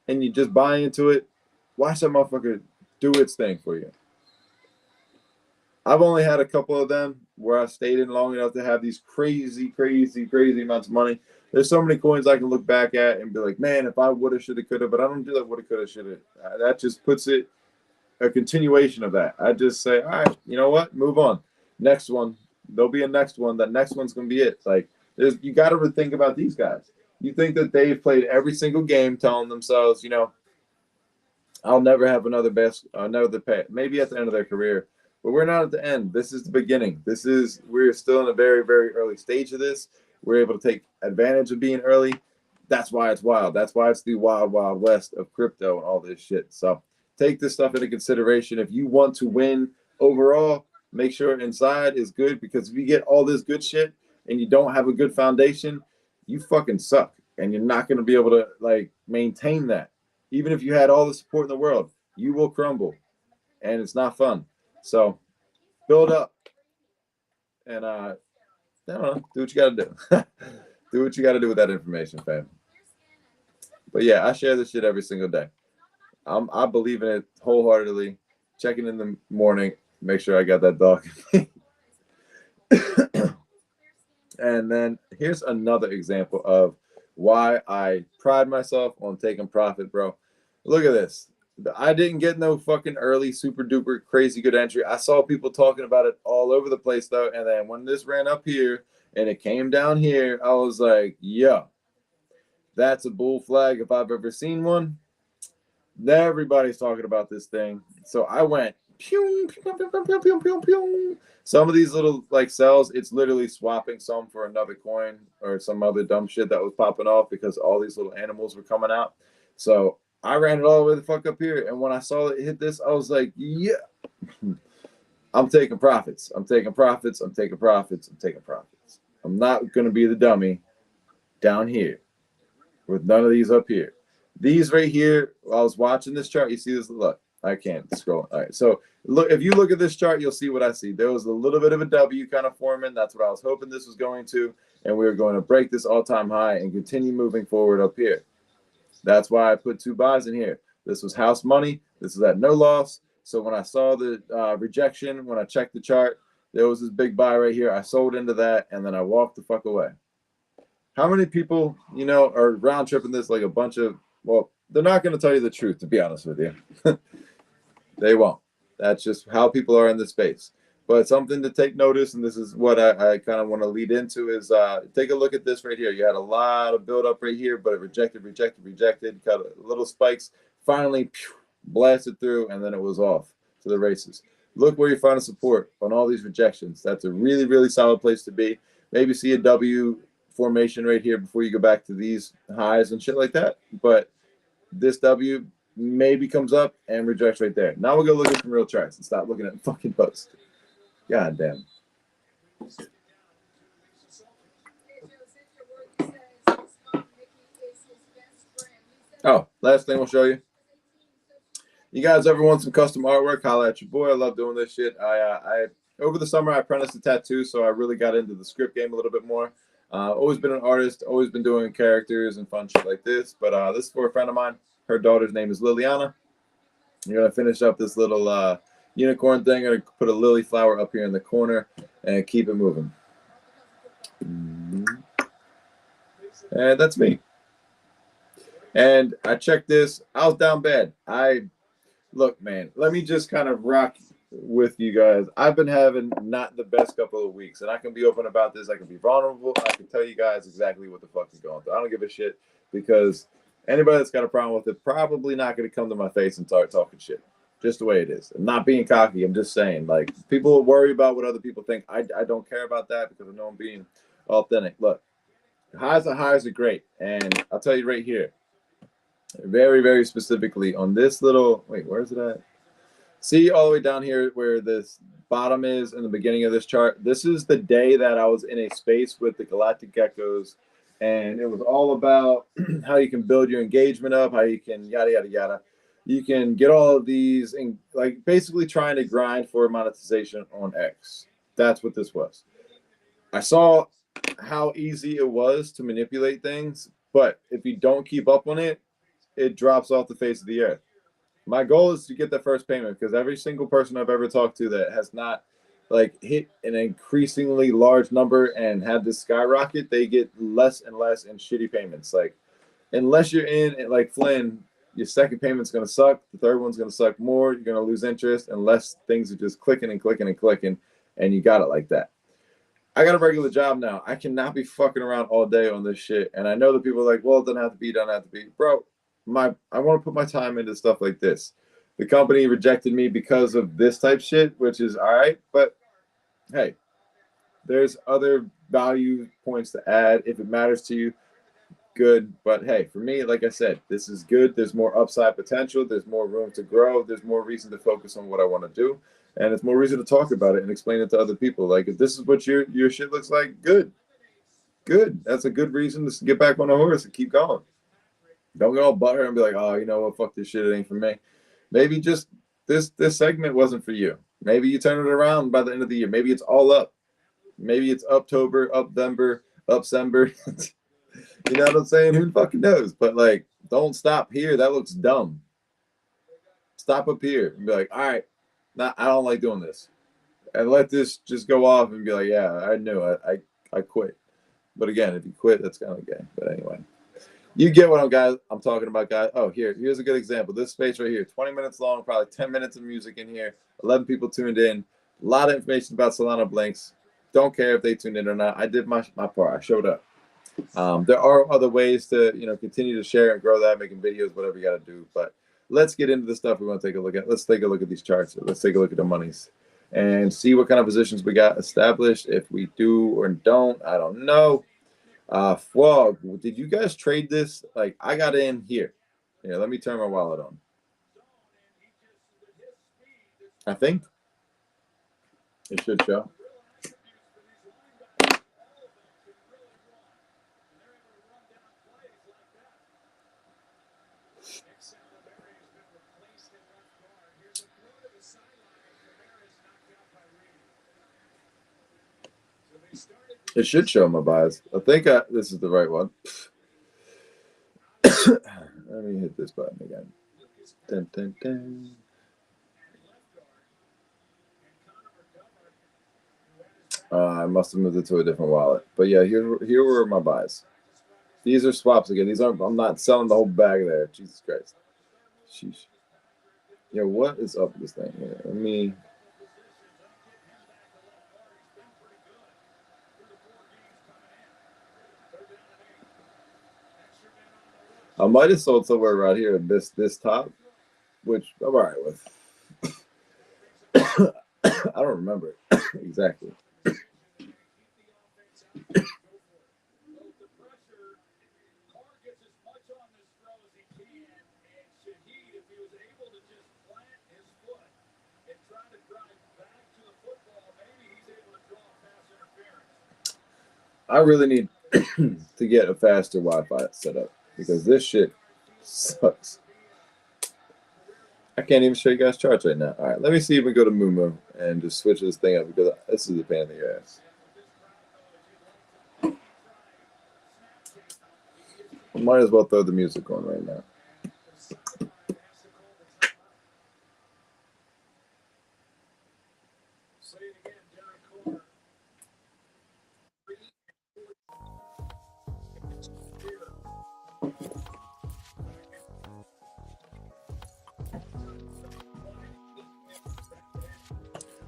and you just buy into it, watch that motherfucker do its thing for you. I've only had a couple of them where I stayed in long enough to have these crazy amounts of money. There's so many coins I can look back at and be like, man, if I woulda, shoulda, coulda, but I don't do that woulda, coulda, shoulda. That just puts it a continuation of that. I just say, all right, you know what? Move on. Next one. There'll be a next one. That next one's going to be it. Like, you got to think about these guys. You think that they've played every single game telling themselves, you know, I'll never have another pay. Maybe at the end of their career. But we're not at the end. This is the beginning. We're still in a very, very early stage of this. we're able to take advantage of being early. That's why it's wild. That's why it's the wild, wild west of crypto and all this shit. So take this stuff into consideration. If you want to win overall, make sure inside is good, because if you get all this good shit and you don't have a good foundation, you fucking suck. And you're not going to be able to like maintain that. Even if you had all the support in the world, you will crumble. And it's not fun. So build up. And I don't know, do what you got to do. Do what you got to do with that information, fam. But yeah, I share this shit every single day. I believe in it wholeheartedly. Checking in the morning, make sure I got that dog. And then here's another example of why I pride myself on taking profit, bro. Look at this. I didn't get no fucking early super duper crazy good entry. I saw people talking about it all over the place though. And then when this ran up here and it came down here, I was like, yo, that's a bull flag if I've ever seen one. Everybody's talking about this thing. So I went pew, pew, pew, pew, pew, pew, pew. Some of these little like cells, it's literally swapping some for another coin or some other dumb shit that was popping off because all these little animals were coming out. So I ran it all the way the fuck up here. And when I saw it hit this, I was like, yeah, I'm taking profits. I'm taking profits. I'm taking profits. I'm taking profits. I'm not going to be the dummy down here with none of these up here. These right here, I was watching this chart. You see this? Look, I can't scroll. All right. So look, if you look at this chart, you'll see what I see. There was a little bit of a W kind of forming. That's what I was hoping this was going to. And we were going to break this all-time high and continue moving forward up here. That's why I put 2 buys in here. This was house money. This is at no loss. So when I saw the rejection, when I checked the chart, there was this big buy right here. I sold into that, and then I walked the fuck away. How many people, you know, are round tripping this like a bunch of, well, they're not going to tell you the truth, to be honest with you. They won't. That's just how people are in this space. But something to take notice, and this is what I kind of want to lead into, is take a look at this right here. You had a lot of buildup right here, but it rejected, got a little spikes, finally blasted through, and then it was off to the races. Look where you're finding support on all these rejections. That's a really, really solid place to be. Maybe see a W formation right here before you go back to these highs and shit like that. But this W maybe comes up and rejects right there. Now we'll go look at some real charts and stop looking at fucking posts. God damn. Oh, last thing we'll show you. You guys ever want some custom artwork? Holla at your boy. I love doing this shit. I over the summer I apprenticed to tattoo, so I really got into the script game a little bit more. Always been an artist, always been doing characters and fun shit like this. But this is for a friend of mine. Her daughter's name is Liliana. I'm gonna finish up this little unicorn thing. I'm gonna put a lily flower up here in the corner and keep it moving. And that's me. And I checked this. I was down bad. Look, man, let me just kind of rock with you guys. I've been having not the best couple of weeks, and I can be open about this. I can be vulnerable. I can tell you guys exactly what the fuck is going through. I don't give a shit, because anybody that's got a problem with it probably not going to come to my face and start talking shit. Just the way it is. I'm not being cocky. I'm just saying, like, people worry about what other people think. I don't care about that, because I know I'm being authentic. Look, highs are great, and I'll tell you right here, very, very specifically on this little, wait, where's it at? See all the way down here where this bottom is in the beginning of this chart? This is the day that I was in a space with the galactic geckos, and it was all about how you can build your engagement up, how you can yada, yada, yada. You can get all of these, and like basically trying to grind for monetization on X. That's what this was. I saw how easy it was to manipulate things, but if you don't keep up on it, it drops off the face of the earth. My goal is to get the first payment, because every single person I've ever talked to that has not like hit an increasingly large number and had this skyrocket, they get less and less in shitty payments. Like, unless you're in like Flynn, your second payment's going to suck. The third one's going to suck more. You're going to lose interest unless things are just clicking and clicking and clicking, and you got it like that. I got a regular job now. I cannot be fucking around all day on this shit. And I know that people are like, well, it doesn't have to be, Bro, I want to put my time into stuff like this. The company rejected me because of this type shit, which is all right, but hey, There's other value points to add if it matters to you. Good, but hey, for me, like I said, this is good. There's more upside potential. There's more room to grow. There's more reason to focus on what I want to do, and it's more reason to talk about it and explain it to other people. Like, if this is what your shit looks like, good, good. That's a good reason to get back on the horse and keep going. Don't get all butthurt and be like, oh, you know what, fuck this shit, it ain't for me. Maybe just this segment wasn't for you. Maybe you turn it around by the end of the year. Maybe it's all up. Maybe it's Uptober, Uptember, Upsember. You know what I'm saying? Who fucking knows? But like, don't stop here. That looks dumb. Stop up here and be like, all right, I don't like doing this. And let this just go off and be like, yeah, I knew it. I quit. But again, if you quit, that's kind of gay. But anyway, you get what I'm talking about, guys. Oh, here's a good example. This space right here, 20 minutes long, probably 10 minutes of music in here. 11 people tuned in. A lot of information about Solana Blinks. Don't care if they tuned in or not. I did my part. I showed up. There are other ways to, continue to share and grow that, making videos, whatever you got to do. But let's get into the stuff we want to take a look at. Let's take a look at these charts. Let's take a look at the monies and see what kind of positions we got established. If we do or don't, I don't know. Frog, did you guys trade this? Like, I got in here. Yeah, let me turn my wallet on. I think it should show. It should show my buys. I think this is the right one. Let me hit this button again. Dun, dun, dun. I must have moved it to a different wallet. But yeah, here were my buys. These are swaps again. These aren't. I'm not selling the whole bag there. Jesus Christ. Sheesh. Yo, what is up with this thing here? Let me. I might have sold somewhere around here in this top, which I'm all right with. I don't remember it exactly. I really need to get a faster Wi-Fi set up because this shit sucks. I can't even show you guys charts right now. All right, let me see if we go to Moomoo and just switch this thing up because this is a pain in the ass. I might as well throw the music on right now.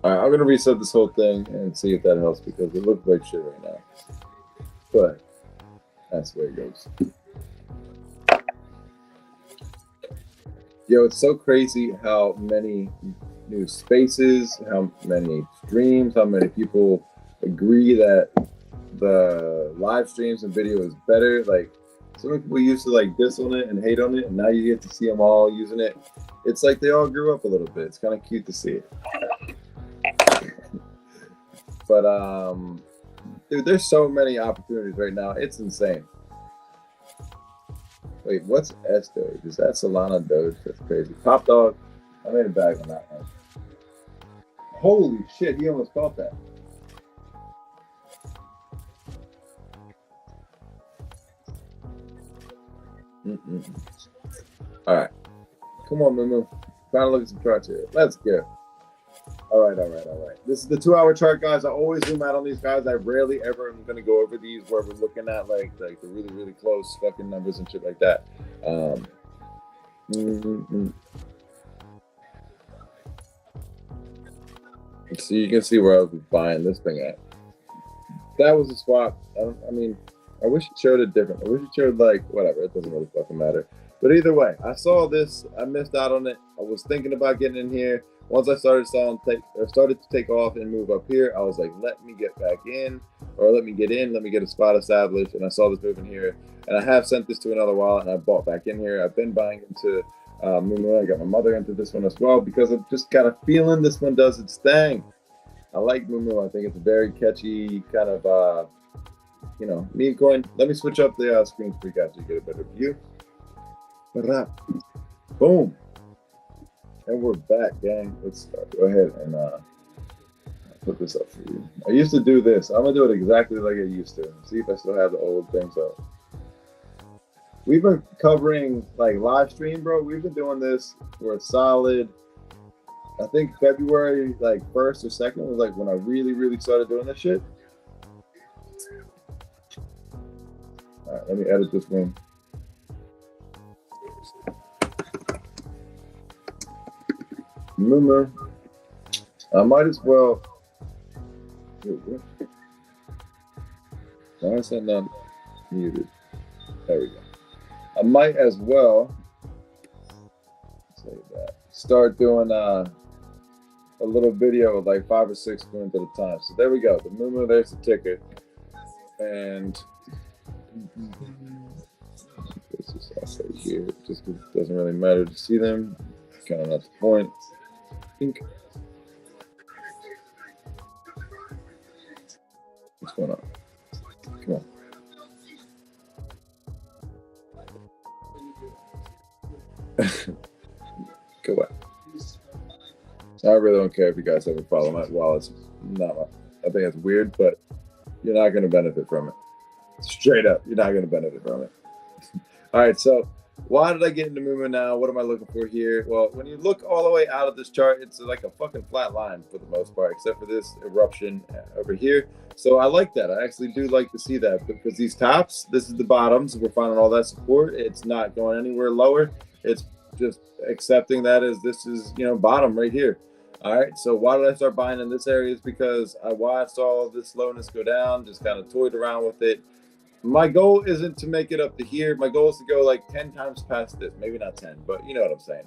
All right, I'm going to reset this whole thing and see if that helps because it looks like shit right now. But that's the way it goes. Yo, it's so crazy how many new spaces, how many streams, how many people agree that the live streams and video is better. Like, so many people used to like diss on it and hate on it, and now you get to see them all using it. It's like they all grew up a little bit. It's kind of cute to see it. But dude, there's so many opportunities right now. It's insane. Wait, what's S Doge? Is that Solana Doge? That's crazy. Top Dog, I made a bag on that one. Holy shit, he almost caught that. All right, come on, Mumu. Trying to look at some charts here. Let's go. All right. This is the 2-hour chart, guys. I always zoom out on these guys. I rarely ever am going to go over these where we're looking at like the really, really close fucking numbers and shit like that. So you can see where I was buying this thing at. That was a swap. I mean, I wish it showed it different. I wish it showed like whatever. It doesn't really fucking matter. But either way, I saw this. I missed out on it. I was thinking about getting in here. Once I started started to take off and move up here, I was like, let me get back in, or let me get in, let me get a spot established. And I saw this moving here, and I have sent this to another wallet, and I bought back in here. I've been buying into Mumu. I got my mother into this one as well because I've just got a feeling this one does its thing. I like Mumu. I think it's a very catchy kind of, meme coin. Let me switch up the screen for you guys so you get a better view. Boom. And we're back, gang. Let's go ahead and put this up for you. I used to do this. I'm going to do it exactly like I used to. See if I still have the old things up. We've been covering like live stream, bro. We've been doing this for a solid, I think February, like 1st or 2nd was like when I really started doing this shit. All right, let me edit this one. Mumu. I might as well. Why is that not muted? There we go. I might as well start doing a little video with like 5 or 6 coins at a time. So there we go. The Mumu, there's the ticket. And this is also here, just because it doesn't really matter to see them. Kind of not the point. What's going on? Come on. Go away. I really don't care if you guys ever follow my wallets. I think it's weird, but you're not going to benefit from it. Straight up, you're not going to benefit from it. All right, so why did I get into Mumu now? What am I looking for here? Well, when you look all the way out of this chart, it's like a fucking flat line for the most part, except for this eruption over here. So I like that. I actually do like to see that because these tops, this is the bottoms. We're finding all that support. It's not going anywhere lower. It's just accepting that as this is, bottom right here. All right, so why did I start buying in this area? Is because I watched all of this slowness go down, just kind of toyed around with it. My goal isn't to make it up to here. My goal is to go like 10 times past this. Maybe not 10, but you know what I'm saying.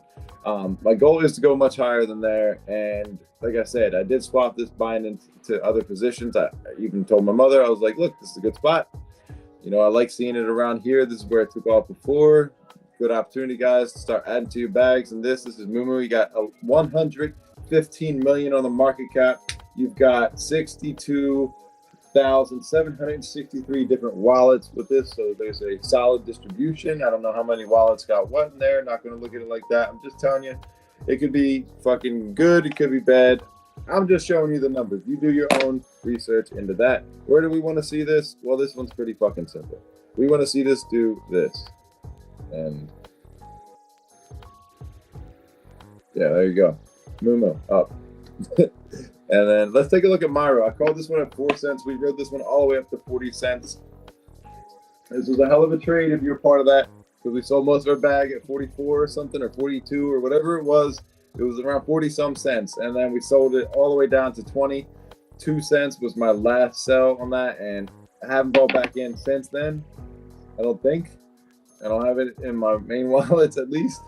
My goal is to go much higher than there. And like I said, I did swap this buying into other positions. I even told my mother, I was like, look, this is a good spot. I like seeing it around here. This is where it took off before. Good opportunity, guys, to start adding to your bags. And this is Mumu. You got a 115 million on the market cap. You've got 62,763 different wallets with this, so there's a solid distribution. I don't know how many wallets got what in there. Not going to look at it like that. I'm just telling you, it could be fucking good, it could be bad. I'm just showing you the numbers. You do your own research into that. Where do we want to see this? Well, this one's pretty fucking simple. We want to see this do this, and yeah, there you go. Mumu up. And then let's take a look at Myro. I called this one at 4 cents. We rode this one all the way up to 40 cents. This was a hell of a trade if you're part of that, because we sold most of our bag at 44 or something, or 42 or whatever it was. It was around 40 some cents. And then we sold it all the way down to 22 cents was my last sell on that. And I haven't bought back in since then. I don't think. I don't have it in my main wallets at least.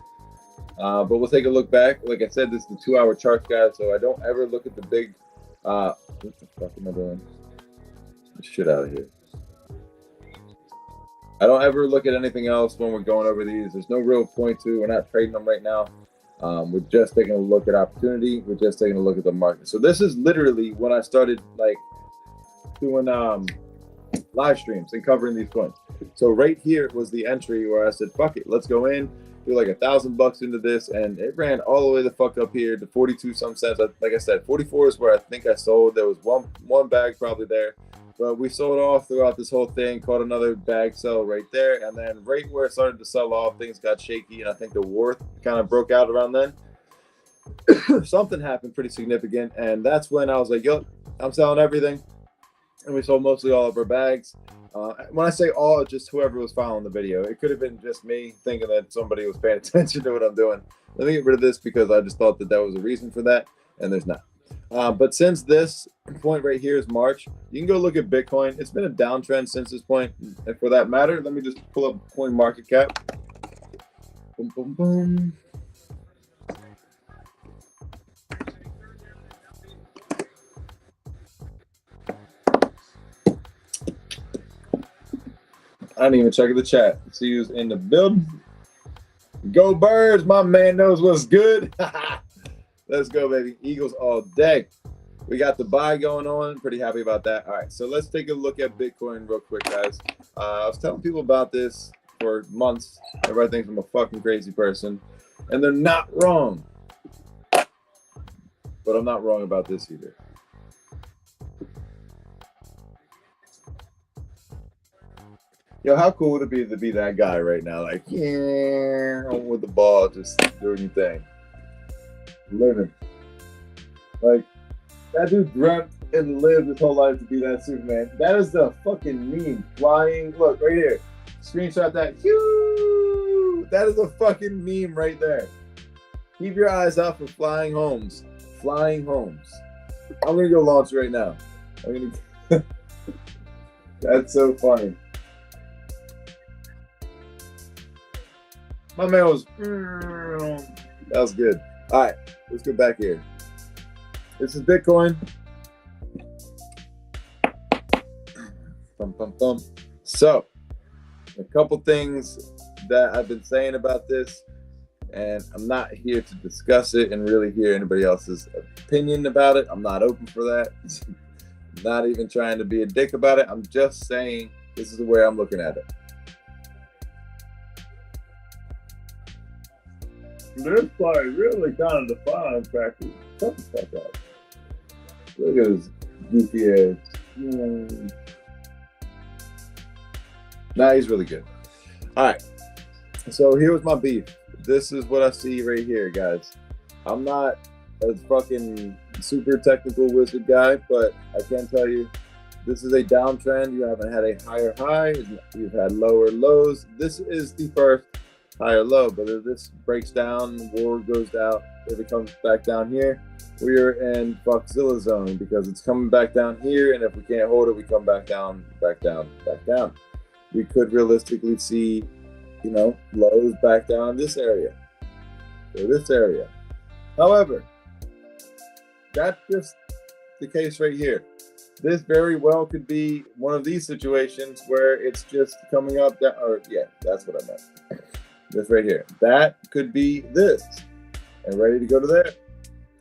But we'll take a look back. Like I said, this is the 2-hour chart, guys, so I don't ever look at the big what the fuck am I doing? Get shit out of here. I don't ever look at anything else when we're going over these. There's no real point to. We're not trading them right now. We're just taking a look at opportunity. We're just taking a look at the market. So this is literally when I started like doing live streams and covering these coins. So right here was the entry where I said, fuck it, let's go in. Like $1,000 into this, and it ran all the way the fuck up here to 42 some cents. Like I said, 44 is where I think I sold. There was one bag probably there, but we sold off throughout this whole thing. Caught another bag sell right there, and then right where it started to sell off, things got shaky, and I think the worth kind of broke out around then. Something happened pretty significant, and that's when I was like, yo, I'm selling everything. And we sold mostly all of our bags. When I say all, just whoever was following the video. It could have been just me thinking that somebody was paying attention to what I'm doing. Let me get rid of this because I just thought that was a reason for that, and there's not. But since this point right here is March, you can go look at Bitcoin. It's been a downtrend since this point. And for that matter, let me just pull up coin market cap. Boom, boom, boom. I didn't even check the chat. See who's in the building. Go Birds. My man knows what's good. Let's go, baby. Eagles all day. We got the buy going on. Pretty happy about that. All right, so let's take a look at Bitcoin real quick, guys. I was telling people about this for months. Everybody thinks I'm a fucking crazy person, and they're not wrong. But I'm not wrong about this either. Yo, how cool would it be to be that guy right now? Like, yeah, with the ball, just doing your thing. Living. Like, that dude dreamt and lived his whole life to be that Superman. That is the fucking meme. Flying. Look, right here. Screenshot that. That is a fucking meme right there. Keep your eyes out for flying homes. Flying homes. I'm going to go launch right now. I'm gonna... That's so funny. My man was... That was good. All right. Let's get back here. This is Bitcoin. So, a couple things that I've been saying about this, and I'm not here to discuss it and really hear anybody else's opinion about it. I'm not open for that. Not even trying to be a dick about it. I'm just saying this is the way I'm looking at it. This play really kind of defines practice. Shut the fuck up. Look at his goofy ass. Nah, he's really good. All right. So here's my beef. This is what I see right here, guys. I'm not a fucking super technical wizard guy, but I can tell you this is a downtrend. You haven't had a higher high. You've had lower lows. This is the first higher low, but if this breaks down, war goes out, if it comes back down here, we are in Fuckzilla zone because it's coming back down here, and if we can't hold it, we come back down, back down, back down. We could realistically see, you know, lows back down in this area or this area. However, that's just the case right here. This very well could be one of these situations where it's just coming up down, or yeah, that's what I meant. This right here. That could be this and ready to go to there.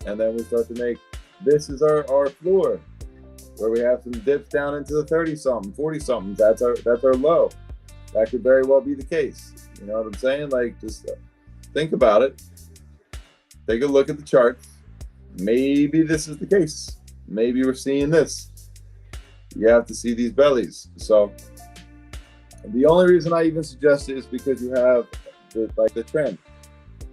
And then we start to make, this is our floor where we have some dips down into the 30 something, 40 something. That's our low. That could very well be the case. You know what I'm saying? Like, just think about it. Take a look at the charts. Maybe this is the case. Maybe we're seeing this. You have to see these bellies. So the only reason I even suggest it is because you have the trend.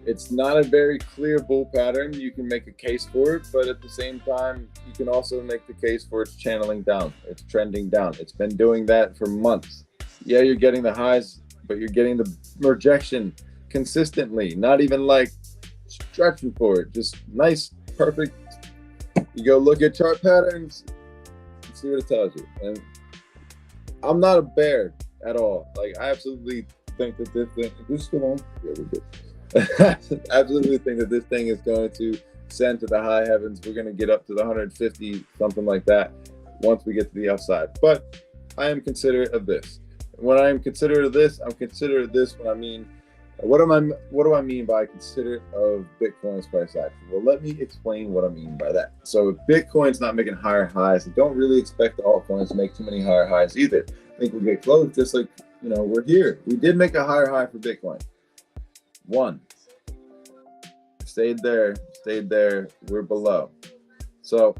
It's not a very clear bull pattern. You can make a case for it, but at the same time, you can also make the case for it's channeling down. It's trending down. It's been doing that for months. Yeah, you're getting the highs, but you're getting the rejection consistently. Not even like stretching for it. Just nice, perfect. You go look at chart patterns, see what it tells you. And I'm not a bear at all. Like, I absolutely think that this thing, is this still on? Yeah, we're good. Absolutely think that this thing is going to ascend to the high heavens. We're going to get up to the 150, something like that, once we get to the upside. But I am considerate of this. When I am considerate of this, I'm considerate of this when I mean, what do I mean by considerate of Bitcoin's price action? Well, let me explain what I mean by that. So if Bitcoin's not making higher highs, I don't really expect the altcoins to make too many higher highs either. I think we'll get close, just like, you know, we're here. We did make a higher high for Bitcoin. One. Stayed there, we're below. So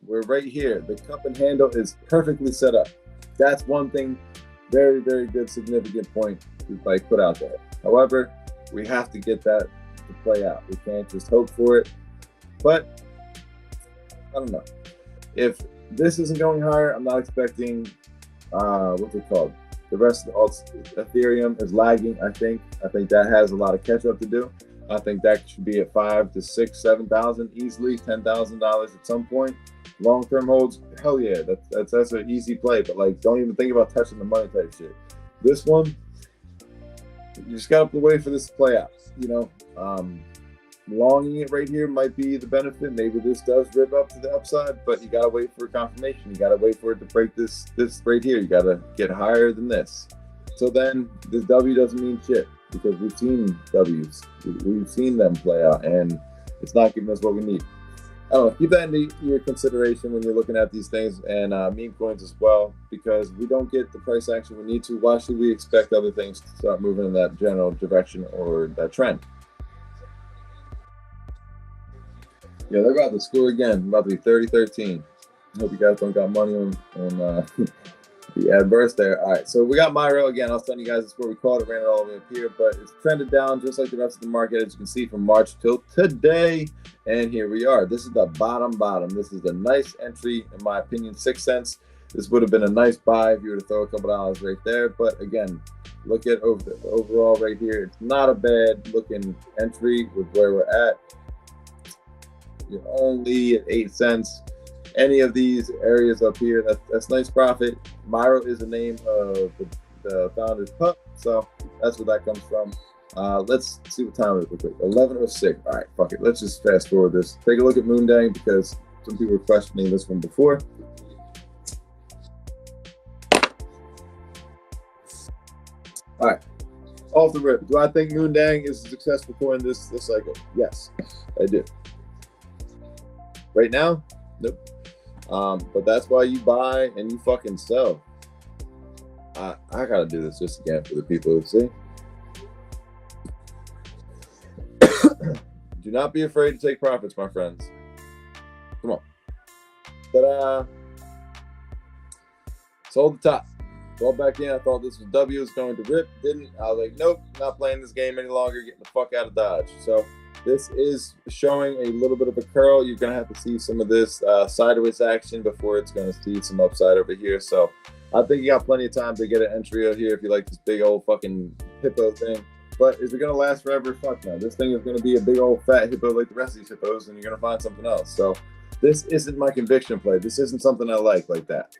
we're right here. The cup and handle is perfectly set up. That's one thing, very, very good, significant point to like put out there. However, we have to get that to play out. We can't just hope for it. But I don't know. If this isn't going higher, I'm not expecting what's it called? The rest of the alts, Ethereum is lagging, I think. I think that has a lot of catch up to do. I think that should be at 5,000 to 6,000, 7,000 easily, $10,000 at some point. Long-term holds, hell yeah, that's an easy play. But like, don't even think about touching the money type shit. This one, you just got to wait for this to play out. You know, longing it right here might be the benefit. Maybe this does rip up to the upside, but you got to wait for confirmation. You got to wait for it to break this right here. You got to get higher than this. So then this W doesn't mean shit because we've seen W's. We've seen them play out, and it's not giving us what we need. I don't know. Keep that into your consideration when you're looking at these things, and meme coins as well, because we don't get the price action we need to. Why should we expect other things to start moving in that general direction or that trend? Yeah, they're about to score again. About to be 30-13. I hope you guys don't got money on the adverse there. All right, so we got Myro again. I was telling you guys that's where we called it, ran it all the way up here, but it's trended down just like the rest of the market, as you can see, from March till today. And here we are. This is the bottom. This is a nice entry, in my opinion, 6 cents. This would have been a nice buy if you were to throw a couple dollars right there. But again, look at overall right here. It's not a bad looking entry with where we're at. You're only at 8 cents. Any of these areas up here, that's nice profit. Myro is the name of the founder's pup, so that's where that comes from. Let's see what time it is real quick. 11:06. All right, fuck it. Let's just fast forward this. Take a look at Moondang because some people were questioning this one before. All right, off the rip. Do I think Moondang is a successful coin this cycle? Yes, I do. Right now, nope. But that's why you buy and you fucking sell. I gotta do this just again for the people who see. Do not be afraid to take profits, my friends. Come on. Ta-da! Sold the top. Rolled back in. I thought this was W. Was going to rip. Didn't. I was like, nope, not playing this game any longer. Getting the fuck out of Dodge. So this is showing a little bit of a curl. You're going to have to see some of this sideways action before it's going to see some upside over here. So I think you got plenty of time to get an entry out here if you like this big old fucking hippo thing. But is it going to last forever? Fuck no. This thing is going to be a big old fat hippo like the rest of these hippos, and you're going to find something else. So this isn't my conviction play. This isn't something I like that.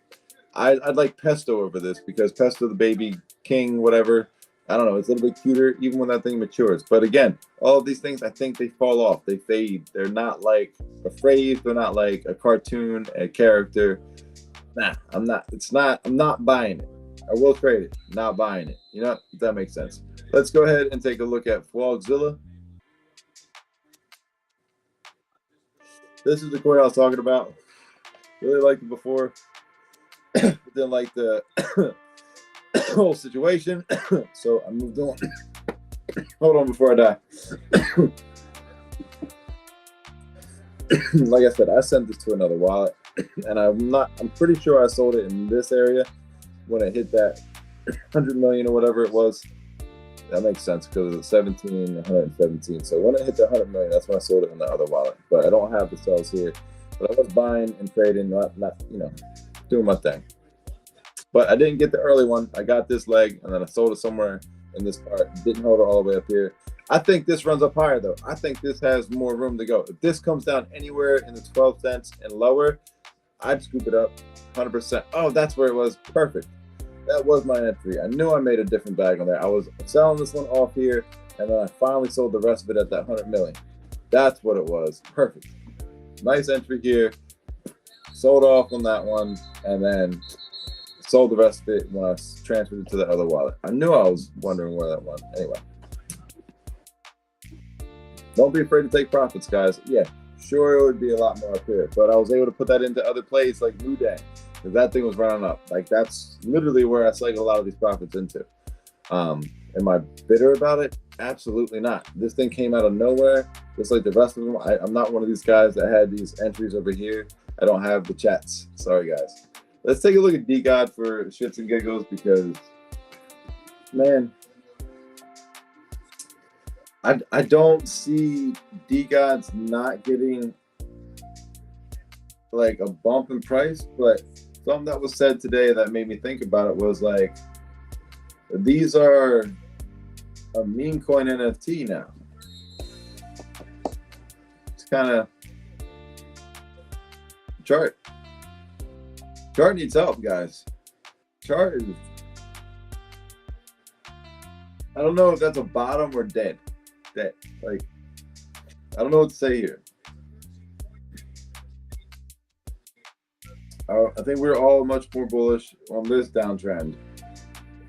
I'd like Pesto over this because Pesto, the baby king, whatever, I don't know, it's a little bit cuter even when that thing matures. But again, all of these things, I think they fall off. They fade. They're not like a phrase. They're not like a cartoon, a character. Nah, I'm not buying it. I will trade it. Not buying it. You know, if that makes sense. Let's go ahead and take a look at Flogzilla. This is the coin I was talking about. Really liked it before. Didn't like the whole situation. So I moved on. Hold on before I die. Like I said, I sent this to another wallet. And I'm pretty sure I sold it in this area when it hit that 100 million or whatever it was. That makes sense because it was 117. So when it hit the 100 million, that's when I sold it in the other wallet. But I don't have the sales here. But I was buying and trading, not you know, doing my thing. But I didn't get the early one. I got this leg and then I sold it somewhere in this part. Didn't hold it all the way up here. I think this runs up higher though. I think this has more room to go. If this comes down anywhere in the 12 cents and lower, I'd scoop it up 100%. Oh, that's where it was. Perfect. That was my entry. I knew I made a different bag on there. I was selling this one off here, and then I finally sold the rest of it at that 100 million. That's what it was. Perfect. Nice entry here. Sold off on that one, and then sold the rest of it when I transferred it to the other wallet. I knew I was wondering where that went. Anyway. Don't be afraid to take profits, guys. Yeah, sure it would be a lot more up here, but I was able to put that into other plays like Moondang. Because that thing was running up. Like, that's literally where I cycle a lot of these profits into. Am I bitter about it? Absolutely not. This thing came out of nowhere, just like the rest of them. I'm not one of these guys that had these entries over here. I don't have the chats. Sorry, guys. Let's take a look at D-God for shits and giggles because, man, I don't see D-Gods not getting, like, a bump in price, but something that was said today that made me think about it was like, these are a meme coin NFT now. It's kind of chart needs help, guys. Chart is, I don't know if that's a bottom or dead. Like, I don't know what to say here. I think we're all much more bullish on this downtrend.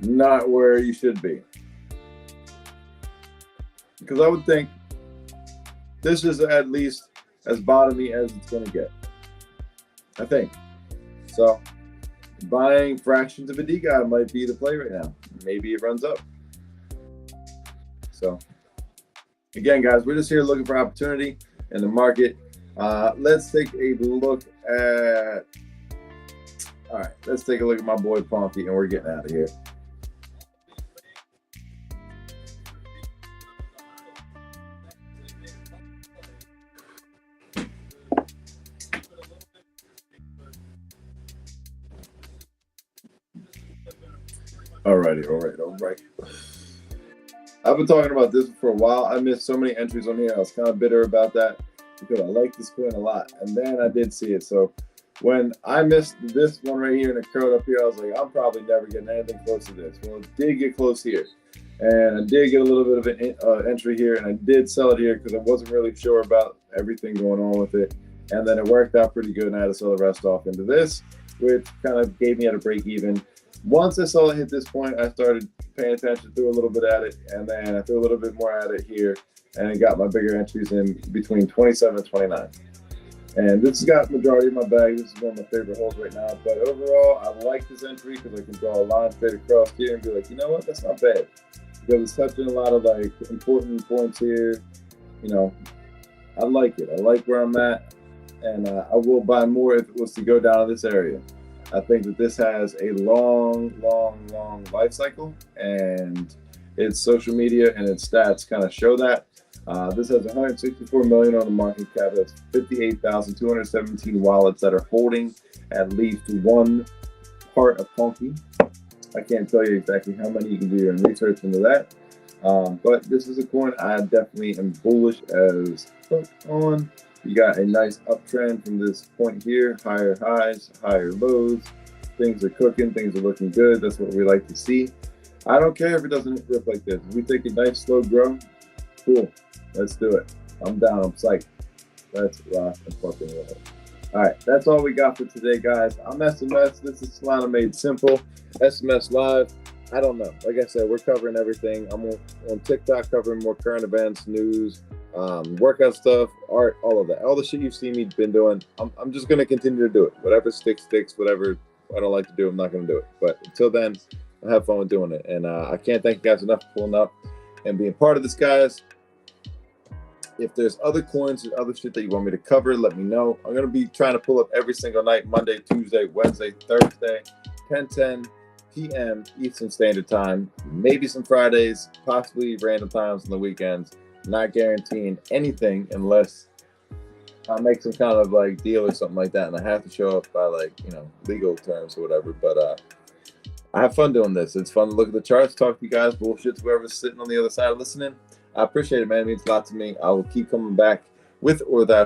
not where you should be. Because I would think this is at least as bottomy as it's going to get. I think. So buying fractions of a D guy might be the play right now. Maybe it runs up. So again, guys, we're just here looking for opportunity in the market. Let's take a look at. All right, let's take a look at my boy Ponky, and we're getting out of here. All right. I've been talking about this for a while. I missed so many entries on here. I was kind of bitter about that because I like this coin a lot. And then I did see it. So when I missed this one right here and it curled up here, I was like, I'm probably never getting anything close to this. Well, it did get close here. And I did get a little bit of an entry here. And I did sell it here because I wasn't really sure about everything going on with it. And then it worked out pretty good. And I had to sell the rest off into this, which kind of gave me at a break even. Once I saw it hit this point, I started paying attention, threw a little bit at it, and then I threw a little bit more at it here, and it got my bigger entries in between 27 and 29. And this has got the majority of my bag. This is one of my favorite holes right now. But overall, I like this entry because I can draw a line straight across here and be like, you know what, that's not bad. Because it's touching a lot of like important points here. You know, I like it. I like where I'm at, and I will buy more if it was to go down to this area. I think that this has a long life cycle, and its social media and its stats kind of show that. This has 164 million on the market cap. That's 58,217 wallets that are holding at least one part of Ponky. I can't tell you exactly how many. You can do your own research into that. But this is a coin I definitely am bullish as fuck on. You got a nice uptrend from this point here, higher highs, higher lows. Things are cooking, things are looking good. That's what we like to see. I don't care if it doesn't rip like this. If we take a nice slow grow, cool. Let's do it. I'm down. I'm psyched. Let's rock and fucking roll. All right, that's all we got for today, guys. I'm SMS. This is Solana Made Simple. SMS Live. I don't know. Like I said, we're covering everything. I'm on TikTok covering more current events, news, workout stuff, art, all of that. All the shit you've seen me been doing, I'm just going to continue to do it. Whatever sticks. Whatever I don't like to do, I'm not going to do it. But until then, I have fun with doing it. And I can't thank you guys enough for pulling up and being part of this, guys. If there's other coins and other shit that you want me to cover, let me know. I'm going to be trying to pull up every single night, Monday, Tuesday, Wednesday, Thursday, 10:10 p.m. Eastern Standard Time. Maybe some Fridays, possibly random times on the weekends. Not guaranteeing anything unless I make some kind of like deal or something like that, and I have to show up by like, you know, legal terms or whatever. But I have fun doing this. It's fun to look at the charts, talk to you guys, bullshit to whoever's sitting on the other side listening. I appreciate it, man. It means a lot to me. I will keep coming back with or without